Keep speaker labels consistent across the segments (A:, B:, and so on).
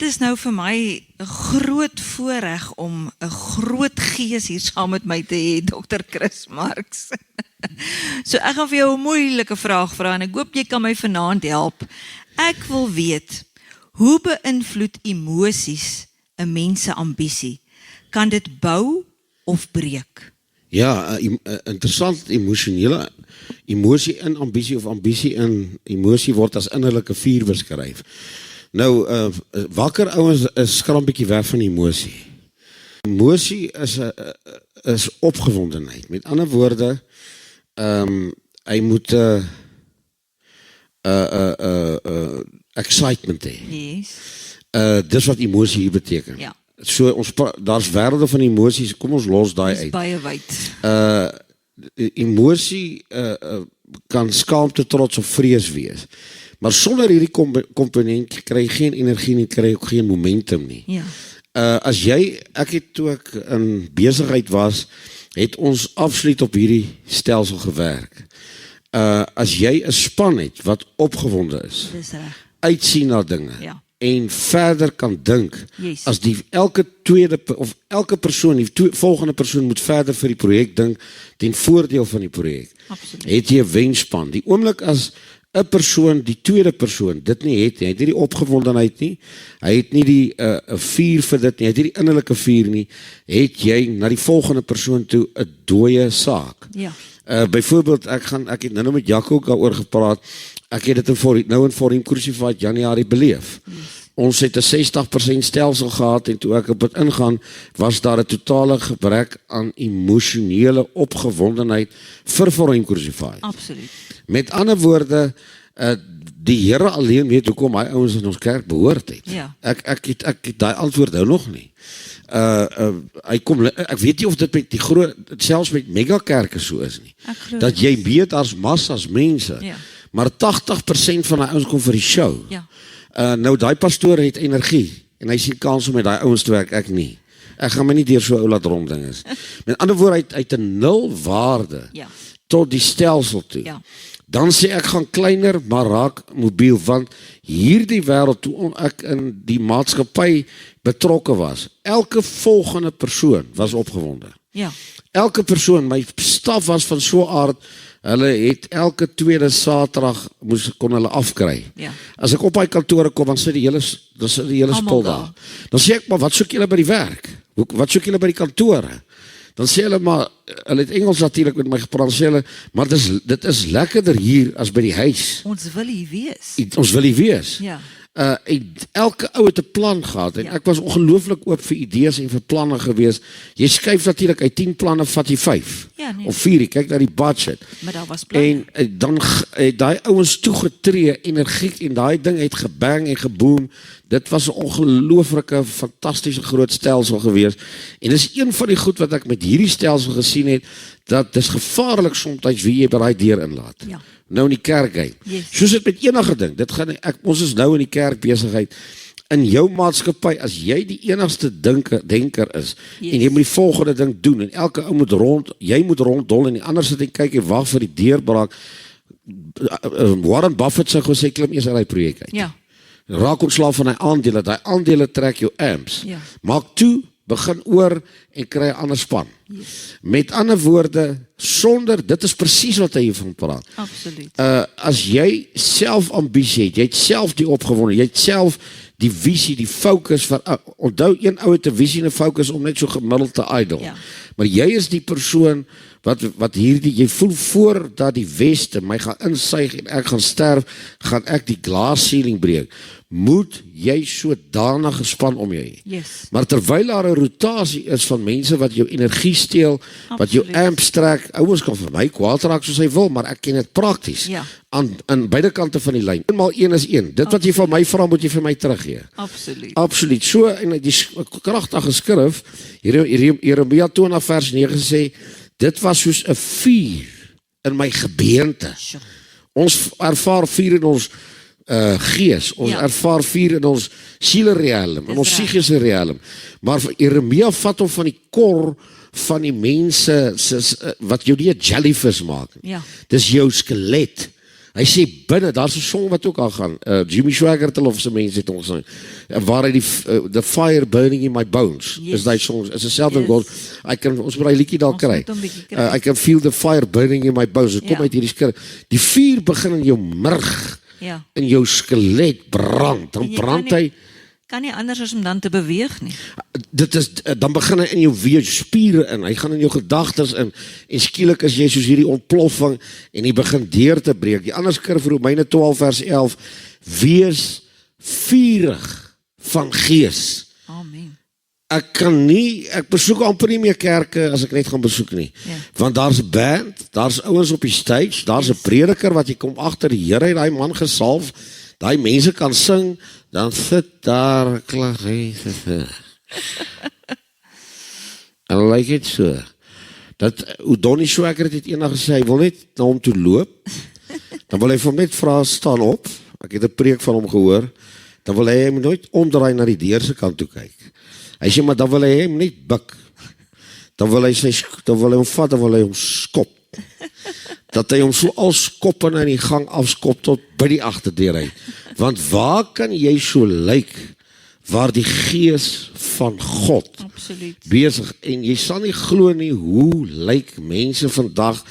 A: Dit is nou vir my 'n groot voorreg om 'n groot gees hier saam met my te hê, Dr. Chris Marx. So ek gaan vir jou 'n moeilike vraag vra en ek hoop jy kan my vanaand help. Ek wil weet, hoe beïnvloed emosies 'n mens se ambisie? Kan dit bou of breek?
B: Ja, interessant, emosie in ambisie of ambisie in emosie word as innerlike vuur beskryf. Nou, wakker ouens is skram bietjie weg van emosie. Emosie is opgewondenheid. Met ander woorde, hy moet excitement hê.
A: Yes.
B: Dis wat emosie hier beteken.
A: Ja.
B: So daar's wêrelde van emosies, kom ons los daai uit.
A: Baie wyd.
B: Emosie kan skaamte, trots of vrees wees. Maar sonder hierdie komponent kry jy geen energie nie, kry jy ook geen momentum nie.
A: Ja.
B: Ek het toe ek in besigheid was, het ons absoluut op hierdie stelsel gewerk. As jy 'n span het wat opgewonde is,
A: Dis reg.
B: uitsien na dinge,
A: Ja.
B: en verder kan dink,
A: Yes.
B: as elke persoon, die volgende persoon moet verder vir die projek dink, ten voordeel van die projek.
A: Absoluut.
B: Het jy 'n wensspan. Die oomblik as 'n persoon, die tweede persoon, dit nie het nie, hy het nie die opgewondenheid nie, hy het nie die vuur vir dit nie, hy het nie die innerlike vuur nie, het jy na die volgende persoon toe 'n dooie saak.
A: Ja.
B: Byvoorbeeld, ek het nou met Jaco ook daaroor gepraat, ek het dit in Forum Crucified Januarie beleef. Yes. Ons het 'n 60% stelsel gehad en toe ek op dit ingaan, was daar 'n totale gebrek aan emosionele opgewondenheid vir Forum Crucified.
A: Absoluut.
B: Met ander woorde, die Here alleen weet hoekom hy ouens in ons kerk behoort het.
A: Ja.
B: Ek het daai antwoord nou nog nie. Ek weet nie of dit met die selfs met megakerke so is nie.
A: Ek glo
B: Dat
A: dit
B: jy weet as massas mense,
A: Ja.
B: maar 80% van die ouens kom vir die show.
A: Ja.
B: Nou daai pastoor het energie en hy sien kans om met daai ouens te werk, ek nie. Ek gaan my nie deur so ou laat ronding is. Met ander woorde, hy het 'n nul waarde
A: Ja.
B: tot die stelsel toe.
A: Ja.
B: Dan sê ek gaan kleiner, maar raak mobiel, want hierdie wêreld, toe ek in die maatskappy betrokke was, elke volgende persoon was opgewonde.
A: Ja.
B: Elke persoon, my staf was van so 'n aard, hulle het elke tweede Saterdag kon hulle afkry.
A: Ja.
B: As ek op hy kantore kom, dan sit die hele
A: Almal
B: spul
A: daar.
B: daar. Dan sê ek, maar wat soek julle by die werk? Wat soek julle by die kantore? Dan sê hulle, maar hulle het Engels natuurlik met my gepraat, sê hulle, maar dit is lekkerder hier as by die huis.
A: Ons wil hier wees.
B: Ons wil hier wees.
A: Ja.
B: Elke ou het 'n plan gehad en
A: Ja.
B: ek was ongelooflik oop vir idees en vir planne gewees. Jy skuif natuurlik uit 10 planne vat jy 5
A: Ja, nee.
B: of 4, jy kyk na die budget.
A: Maar daar was planne.
B: En dan het daai ouens toegetree, energiek, en daai ding het gebang en geboom. Dit was 'n ongelooflike, fantastiese groot stelsel gewees. En dis een van die goed wat ek met hierdie stelsel gesien het, dat dis gevaarlik soms wie jy by daai deur inlaat.
A: Ja.
B: Nou in die kerk uit.
A: Yes.
B: Soos dit met enige ding. Ons is nou in die kerkbesigheid. In jou maatskappy, as jy die enigste denker is,
A: Yes.
B: en jy moet die volgende ding doen, en elke ou moet jy moet ronddol, en die ander sit en kyk en wag vir die deurbraak. Warren Buffett sou gesê, klim eers uit die projek uit.
A: Ja.
B: Raak ontslaaf van die aandele trek jou amps.
A: Ja.
B: Maak toe, begin oor en kry 'n ander span.
A: Yes.
B: Met ander woorde, dit is presies wat hy hiervan praat.
A: Absoluut.
B: As jy self ambisie het, jy het self die opgewonde, jy het self die visie, die fokus van, onthou een ou het 'n visie en 'n fokus om net so gemiddeld te idle.
A: Ja.
B: Maar jy is die persoon wat jy voel voordat die weste my gaan insuig en ek gaan sterf, gaan ek die glass ceiling breek. Moet jy sodanig gespan om jou hê.
A: Yes.
B: Maar terwyl daar 'n rotasie is van mense wat jou energie steel, wat jou
A: Absoluut.
B: amps trek, ouens kan vir my kwaad raak soos hy wil, maar ek ken dit prakties.
A: Ja.
B: Aan beide kante van die lyn. 1 is 1. Dit wat jy van my vra, moet jy vir my teruggee.
A: Absoluut.
B: Absoluut. So, en die kragtige skrif, Jeremia 20 vers 9 sê, dit was soos 'n vuur in my gebeente.
A: Sure.
B: Ons ervaar vuur in ons gees, ons ervaar vuur in ons sielerealm, in ons psigiese realm. Maar Jeremia vat hom van die kor van die mense wat jou nie 'n jellyfish maak nie.
A: Ja.
B: Dis jou skelet. Hy sê binne, daar's 'n song wat ook al gaan. Jimmy Swaggart of se mense het hom gesing. Waar hy the fire burning in my bones. Is daai song, is 'n selfde God. Ons moet daai liedjie daar kry. I can feel the fire burning in my bones. Dit kom uit hierdie skrif. Die vuur begin in jou murg.
A: Ja.
B: In jou skelet brand. Dan brand hy.
A: Kan nie anders as om dan te beweeg nie.
B: Dit is, dan begin hy in jou weefspiere in, hy gaan in jou gedagtes in, en skielik is jy soos hierdie ontploffing, en hy begin deur te breek. Die ander skrif, Romeine 12 vers 11, wees vurig van gees.
A: Amen.
B: Ek besoek amper nie meer kerke as ek net gaan besoek nie.
A: Ja.
B: Want daar's 'n band, daar's ouens op die stage, daar's 'n prediker wat jy kom agter, die Here het daai man gesalf, daai mense kan sing, dan sit daar klaar. En like it so. Dat Donnie Swaggart het eendag gesê, hy wil net na hom toe loop, dan wil hy vir hom net vra, staan op, ek het 'n preek van hom gehoor, dan wil hy hom nooit omdraai na die deur se kant toe kyk. Hy sê, maar dan wil hy hom net buk. Dan wil hy hom vat, dan wil hy hom skop. Dat hy hom so al skop en in die gang afskop tot by die agterdeur uit. Want waar kan jy so lyk waar die gees van God besig, en jy sal nie glo nie hoe lyk mense vandag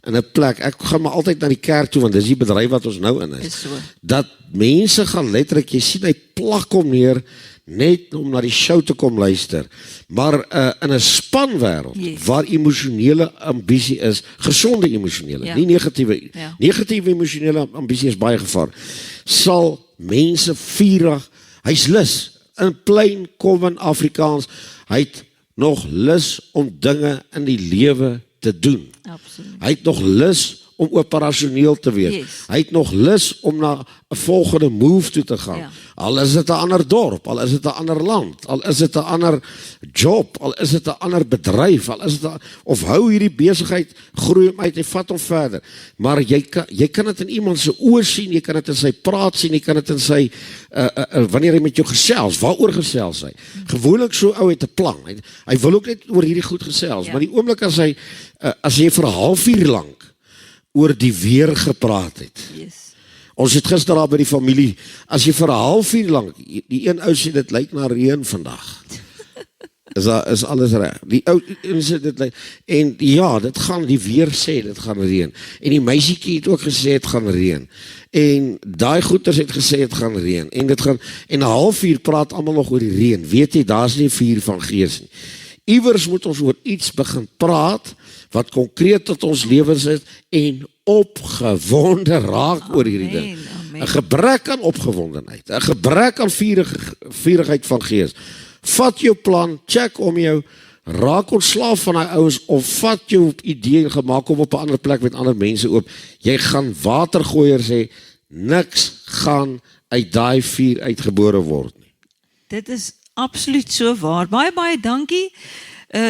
B: in 'n plek, ek gaan maar altyd na die kerk toe, want dis die bedryf wat ons nou in is, dat mense gaan letterlik, jy sien hy plak hom neer, net om na die show te kom luister, maar in 'n spanwêreld, waar emosionele ambisie is, gesonde emosionele, nie negatiewe, negatiewe emosionele ambisie is baie gevaar, sal mense vurig, hy's lus, in plain common Afrikaans, hy het nog lus om dinge in die lewe te doen.
A: Absoluut.
B: Hy het nog lus om operasioneel te wees. Hy het nog lus om na 'n volgende move toe te gaan. Al is dit 'n ander dorp, al is dit 'n ander land, al is dit 'n ander job, al is dit 'n ander bedryf, al is dit of hou hierdie besigheid groei hom uit en vat hom verder. Maar jy kan dit in iemand se oë sien, jy kan dit in sy praat sien, jy kan dit in sy wanneer hy met jou gesels, waaroor gesels hy. Gewoonlik so ou het 'n plan. Hy wil ook net oor hierdie goed gesels, maar die oomblik as hy vir 'n halfuur lank oor die weer gepraat het. Ons het gister daar by die familie, as jy vir 'n halfuur lank, die een ou sê dit lyk na reën vandag. Is alles reg. Die ou sê dit lyk, en ja, dit gaan, die weer sê dit gaan reën. En die meisietjie het ook gesê dit gaan reën. En daai goeters het gesê dit gaan reën. En dit gaan, en 'n halfuur praat almal nog oor die reën. Weet jy, daar's nie vuur van gees nie. Iewers moet ons oor iets begin praat wat konkreet tot ons lewens is en opgewonde raak oor hierdie ding. 'n gebrek aan opgewondenheid, 'n gebrek aan vurigheid van gees. Vat jou plan, check om jou, raak ontslaaf van daai ouens, of vat jou idee en gemaak om op 'n ander plek met ander mense oop. Jy gaan watergooiers hê, niks gaan uit daai vuur uitgebore word nie.
A: Dit is absoluut so waar. Baie dankie.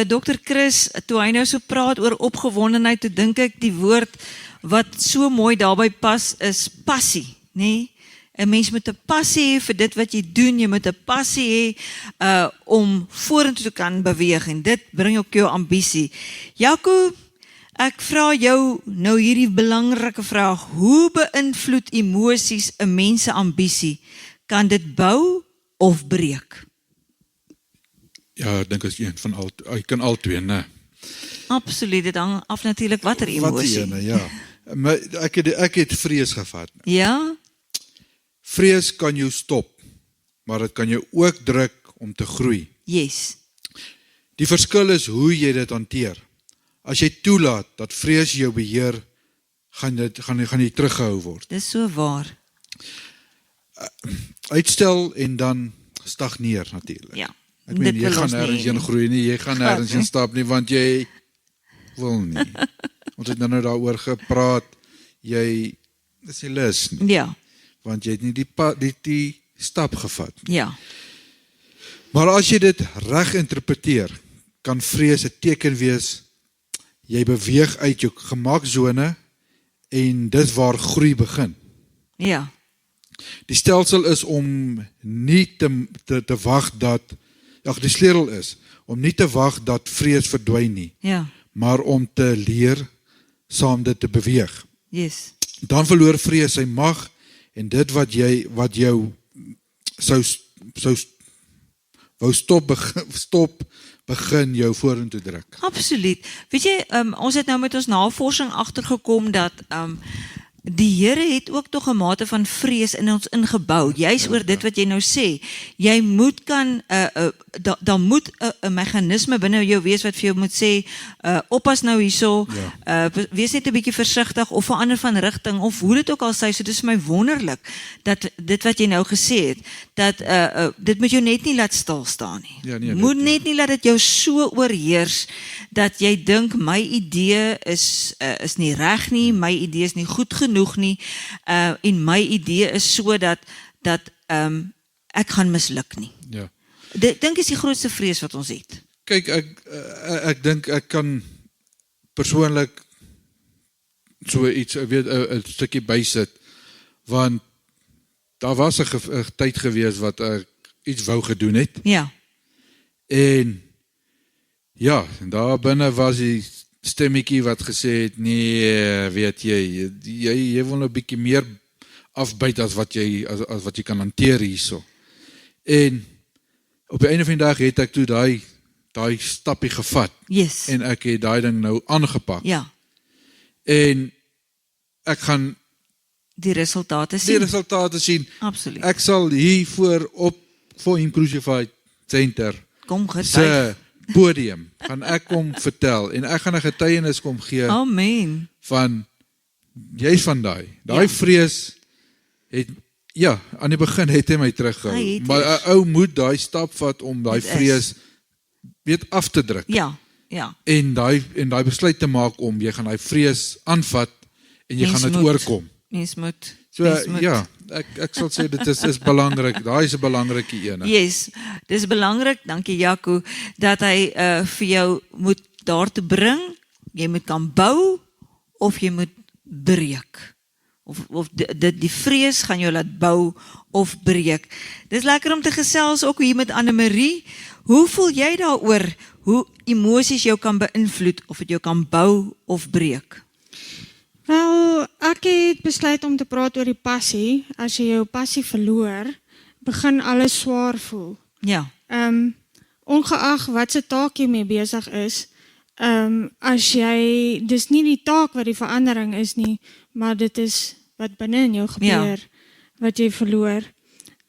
A: Dr. Chris, toe hy nou so praat oor opgewondenheid, toe dink ek die woord wat so mooi daarbey pas is passie, nê? 'n Mens moet 'n passie hê vir dit wat jy doen, jy moet 'n passie hê om vorentoe te kan beweeg, en dit bring ook jou ambisie. Jaco, ek vra jou nou hierdie belangrike vraag, hoe beïnvloed emosies 'n mens se ambisie? Kan dit bou of breek?
C: Ja, ek dink as een van jy kan al twee, né?
A: Absoluut, dit hang af natuurlik watter emosie.
C: Wat ene, ja. Maar ek het vrees gevat.
A: Ja?
C: Vrees kan jou stop, maar dit kan jou ook druk om te groei.
A: Yes.
C: Die verskil is hoe jy dit hanteer. As jy toelaat dat vrees jou beheer, gaan jy teruggehou word.
A: Dis so waar.
C: Uitstel en dan stagneer natuurlik.
A: Ja.
C: Ek meen, jy gaan nergens heen groei nie, jy gaan nergens heen stap nie, want jy wil nie. Ons het nou daaroor gepraat, jy is nie lus nie.
A: Ja.
C: Want jy het nie die stap gevat nie.
A: Ja.
C: Maar as jy dit reg interpreteer, kan vrees 'n teken wees, jy beweeg uit jou gemaksone, en dis waar groei begin.
A: Ja.
C: Die stelsel is om nie te wag dat, die sleutel is, om nie te wag dat vrees verdwyn nie,
A: Ja.
C: maar om te leer saam dit te beweeg.
A: Yes.
C: dan verloor vrees sy mag en dit wat jou sou wou stop begin jou vorentoe druk.
A: Absoluut. Weet jy, ons het nou met ons navorsing agtergekom dat die Here het ook tog 'n mate van vrees in ons ingebou. Juis oor dit wat jy nou sê. Jy moet daar moet 'n meganisme binne jou wees wat vir jou moet sê, oppas nou hierso, wees net 'n bietjie versigtig of verander van rigting of hoe dit ook al sê. So dis vir my wonderlik dat dit wat jy nou gesê het, dat dit moet jou net nie laat stil staan nie.
C: Ja, nee,
A: moet net nie laat dit jou so oorheers dat jy dink my idee is nie reg nie, my idee is nie goed genoeg nie, en my idee is so dat ek gaan misluk nie.
C: Ja.
A: Dink is die grootste vrees wat ons het.
C: Kyk, ek dink ek kan persoonlik so iets, weet, 'n stukkie bysit, want daar was 'n tyd gewees wat ek iets wou gedoen het,
A: Ja,
C: en ja, daar binne was die stemmetjie wat gesê het, nee, weet jy wil nou 'n bietjie meer afbyt as wat jy kan hanteer hierso. En op die einde van die dag het ek toe daai stappie gevat,
A: yes.
C: en ek het daai ding nou aangepak,
A: Ja,
C: en ek gaan
A: die resultate
C: die
A: sien.
C: resultate sien.
A: Absoluut.
C: Ek sal hier voor Him Crucified Center
A: Kom getuig.
C: se podium gaan ek kom vertel, en ek gaan 'n getuienis kom gee
A: Amen.
C: van jy's van daai
A: Ja.
C: vrees het, ja, aan die begin het hy my teruggehou,
A: Hy het
C: maar
A: eers.
C: 'n ou moet daai stap vat om daai
A: Dit is.
C: vrees weet af te druk,
A: Ja, ja.
C: en daai besluit te maak om jy gaan daai vrees aanvat en jy
A: Mens
C: gaan dit
A: moet.
C: oorkom.
A: Mens moet.
C: So
A: mens moet.
C: ja, ek sal sê dit is belangrik. Daai is 'n belangrike ene.
A: Yes, dis belangrik, dankie Jaco, dat hy vir jou moet daartoe bring, jy moet kan bou of jy moet breek. Of die vrees gaan jou laat bou of breek. Dis lekker om te gesels ook hier met Annemarie. Hoe voel jy daaroor hoe emosies jou kan beïnvloed of dit jou kan bou of breek?
D: Wel, ek het besluit om te praat oor die passie. As jy jou passie verloor, begin alles swaar voel.
A: Ja,
D: Ongeag wat se taak jy mee besig is, as jy, dis nie die taak wat die verandering is nie, maar dit is wat binne in jou gebeur, wat jy verloor.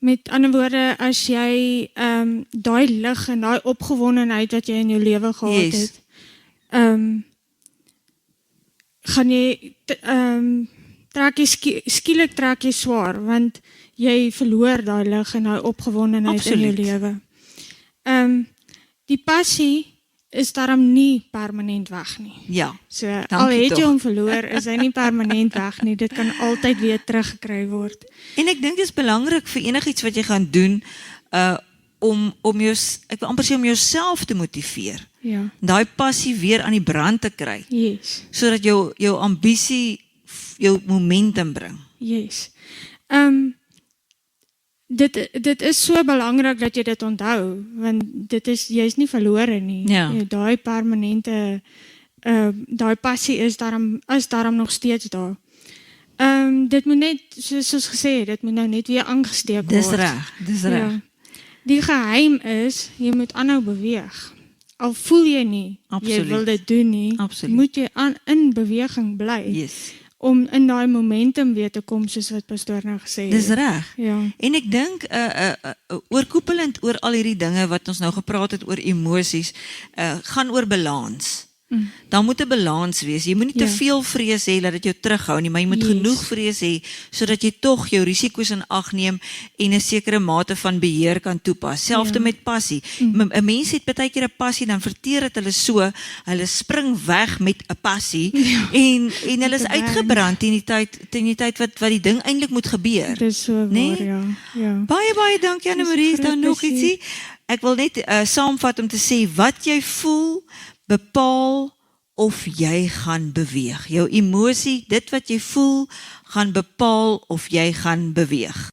D: Met ander woorde, as jy daai lig en daai opgewondenheid wat jy in jou lewe gehad
A: Yes.
D: het, gaan jy skielik trek jy swaar, want jy verloor daai lig en daai opgewondenheid in jou
A: Absoluut.
D: lewe. Die passie is daarom nie permanent weg nie.
A: ja.
D: So,
A: Dankie
D: al het jy
A: tog.
D: hom verloor, is hy nie permanent weg nie. Dit kan altyd weer teruggekry word.
A: En ek dink dit is belangrik vir enigiets wat jy gaan doen, om jou, ek wil amper sê om jouself te motiveer.
D: Ja,
A: Daai passie weer aan die brand te kry,
D: yes,
A: sodat jou ambisie jou momentum bring.
D: yes. Dit is so belangrik dat jy dit onthou, want jy is nie verlore nie.
A: Ja.
D: Daai permanente, daai passie is daarom nog steeds daar. Dit moet net, soos gesê, dit moet nou net weer aangesteek word.
A: Dis reg.
D: Ja. Die geheim is, jy moet aanhou beweeg. Al voel jy nie,
A: Absoluut.
D: jy wil dit doen nie,
A: Absoluut.
D: moet jy in beweging bly,
A: Yes.
D: om in daai momentum weer te kom, soos wat pastoor nou gesê
A: Dis
D: het.
A: reg.
D: Ja,
A: En ek dink oorkoepelend oor al hierdie dinge wat ons nou gepraat het oor emosies, gaan oor balans. Daar moet 'n balans wees. Jy moenie te
D: Ja.
A: veel vrees hê dat dit jou terughou nie, maar jy moet
D: Yes.
A: genoeg vrees hê sodat jy tog jou risiko's in ag neem en 'n sekere mate van beheer kan toepas. Selfde
D: Ja.
A: met passie. 'n Mens het baie keer 'n passie, dan verteer dit hulle so, hulle spring weg met 'n passie en hulle is
D: Te burn.
A: uitgebrand teen die tyd wat die ding eintlik moet gebeur.
D: dit is so waar,
A: Nee?
D: ja.
A: Baie dankie Annemarie, is daar
D: groot
A: nog
D: plesier.
A: ietsie? Ek wil net saamvat om te sê wat jy voel bepaal of jy gaan beweeg. Jou emosie, dit wat jy voel, gaan bepaal of jy gaan beweeg.